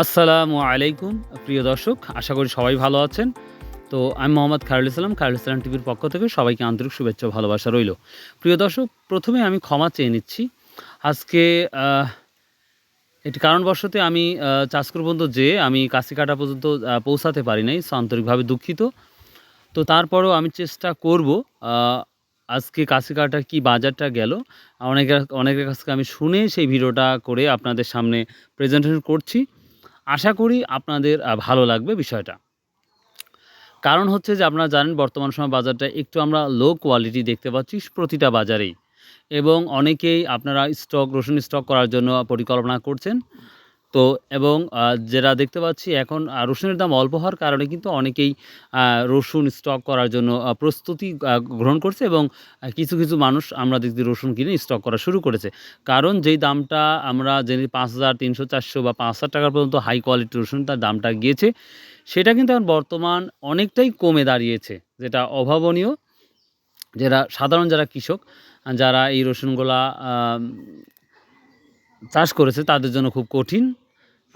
আসসালামু আলাইকুম প্রিয় দর্শক, আশা করি সবাই ভালো আছেন। তো আমি মোহাম্মদ খায়রুল ইসলাম, খায়রুল ইসলাম টিভির পক্ষ থেকে সবাইকে আন্তরিক শুভেচ্ছা ও ভালোবাসা রইল। প্রিয় দর্শক, প্রথমে আমি ক্ষমা চেয়ে নিচ্ছি। আজকে একটি কারণবশত আমি চাষকুর পর্যন্ত যেয়ে আমি কাশিকাটা পর্যন্ত পৌঁছাতে পারি নাই। সো আন্তরিকভাবে দুঃখিত। তো তারপরেও আমি চেষ্টা করব আ আজকে কাশিকাটার কি বাজারটা গেল, অনেকের কাছ থেকে আমি শুনে সেই ভিডিওটা করে আপনাদের সামনে প্রেজেন্টেশন করছি। আশা করি আপনাদের ভালো লাগবে বিষয়টা। কারণ হচ্ছে যে আপনারা জানেন বর্তমান সময়ে বাজারটা একটু আমরা লো কোয়ালিটি দেখতে পাচ্ছি প্রতিটা বাজারেই। এবং অনেকেই আপনারা রসুন স্টক করার জন্য পরিকল্পনা করছেন। তো এবং যেটা দেখতে পাচ্ছি এখন রসুনের দাম অল্প হওয়ার কারণে কিন্তু অনেকেই আ রসুন স্টক করার জন্য প্রস্তুতি গ্রহণ করছে এবং কিছু মানুষ আমরা দেখছি রসুন কিনে স্টক করা শুরু করেছে। কারণ যেই দামটা আমরা জেনে ৫,০০০, ৩০০, ৪০০ বা ৳৫,০০০ পর্যন্ত হাই কোয়ালিটির রসুন তার দামটা গিয়েছে, সেটা কিন্তু এখন বর্তমান অনেকটাই কমে দাঁড়িয়েছে। যেটা অভাবনীয়, সাধারণ যারা কৃষক, যারা এই রসুনগুলা আম চাষ করেছে তাদের জন্য খুব কঠিন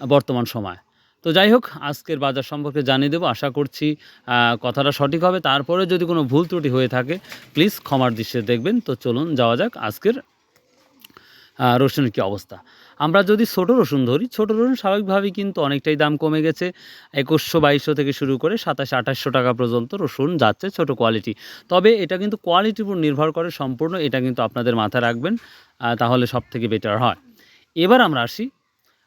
বর্তমান সময়। তো যাই হোক, আজকের বাজার সম্পর্কে জানিয়ে দেব। আশা করছি কথাটা সঠিক হবে। তারপরেও যদি কোনো ভুল ত্রুটি হয়ে থাকে প্লিজ ক্ষমার দৃষ্টিতে দেখবেন। তো চলুন যাওয়া যাক আজকের রসুনের কী অবস্থা। আমরা যদি ছোট রসুন ধরি, ছোট রসুন স্বাভাবিকভাবেই কিন্তু অনেকটাই দাম কমে গেছে। ২১০০-২২০০ থেকে শুরু করে ৳২৭০০-২৮০০ পর্যন্ত রসুন যাচ্ছে ছোট কোয়ালিটি। তবে এটা কিন্তু কোয়ালিটির উপর নির্ভর করে সম্পূর্ণ, এটা কিন্তু আপনাদের মাথায় রাখবেন, তাহলে সবথেকে বেটার হয়। এবার আমরা আসি,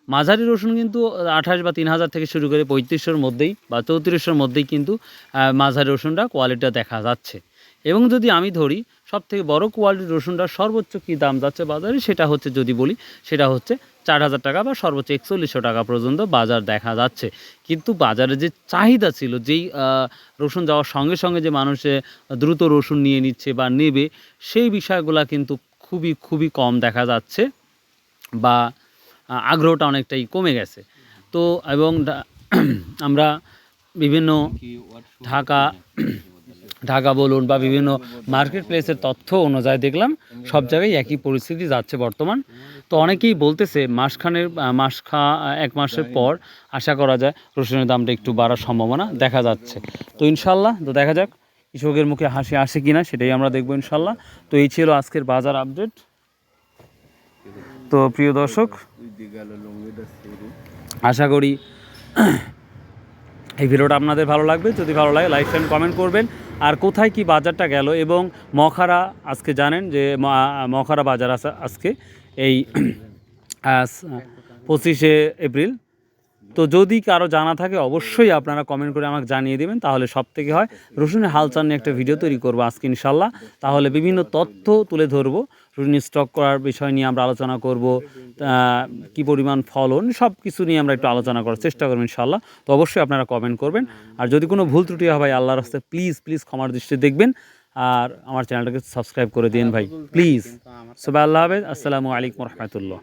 মাঝারি রসুন কিন্তু ২৮ বা ৩,০০০ থেকে শুরু করে ৩৫০০-র মধ্যেই বা ৩৪০০-র মধ্যেই কিন্তু মাঝারি রসুনটা কোয়ালিটিটা দেখা যাচ্ছে। এবং যদি আমি ধরি সবথেকে বড় কোয়ালিটির রসুনটার সর্বোচ্চ কী দাম যাচ্ছে বাজারে, সেটা হচ্ছে যদি বলি সেটা হচ্ছে ৳৪,০০০ বা সর্বোচ্চ ৳৪১০০ পর্যন্ত বাজার দেখা যাচ্ছে। কিন্তু বাজারে যে চাহিদা ছিল, যেই রসুন যাওয়ার সঙ্গে যে মানুষে দ্রুত রসুন নিয়ে নিচ্ছে বা নেবে, সেই বিষয়গুলা কিন্তু খুবই কম দেখা যাচ্ছে বা আগ্রহটা অনেকটাই কমে গেছে। তো এবং আমরা বিভিন্ন ঢাকা ঢাকা বলুন বা বিভিন্ন মার্কেট প্লেসের তথ্য অনুযায়ী দেখলাম সব জায়গায় একই পরিস্থিতি যাচ্ছে বর্তমান। তো অনেকেই বলতেছে মাসখানেক ১ মাসের পর আশা করা যায় রসুনের দামটা একটু বাড়ার সম্ভাবনা দেখা যাচ্ছে। তো ইনশাল্লাহ, তো দেখা যাক কৃষকের মুখে হাসি আসে কিনা, সেটাই আমরা দেখবো ইনশাল্লাহ। তো এই ছিল আজকের বাজার আপডেট। তো প্রিয় দর্শক, আশা করি এই ভিডিওটা আপনাদের ভালো লাগবে। যদি ভালো লাগে লাইক শেয়ার কমেন্ট করবেন। আর কোথায় কি বাজারটা গেল, এবং মখারা আজকে জানেন যে মখারা বাজার আছে আজকে এই ২৫শে এপ্রিল। তো যদি কারো জানা থাকে অবশ্যই আপনারা কমেন্ট করে আমাকে জানিয়ে দেবেন, তাহলে সব থেকে হয় রসুনের হালচাল নিয়ে একটা ভিডিও তৈরি করবো আজকে ইনশাল্লাহ। তাহলে বিভিন্ন তথ্য তুলে ধরবো, রসুন স্টক করার বিষয় নিয়ে আমরা আলোচনা করব, কী পরিমাণ ফলন, সব কিছু নিয়ে আমরা একটু আলোচনা করার চেষ্টা করবো ইনশাল্লাহ। তো অবশ্যই আপনারা কমেন্ট করবেন। আর যদি কোনো ভুল ত্রুটি হয় ভাই, আল্লাহর রাস্তায় প্লিজ ক্ষমার দৃষ্টিতে দেখবেন। আর আমার চ্যানেলটাকে সাবস্ক্রাইব করে দিন ভাই প্লিজ। সবাই আল্লাহ হাফেজ, আসসালামু আলাইকুম রহমতুল্লাহ।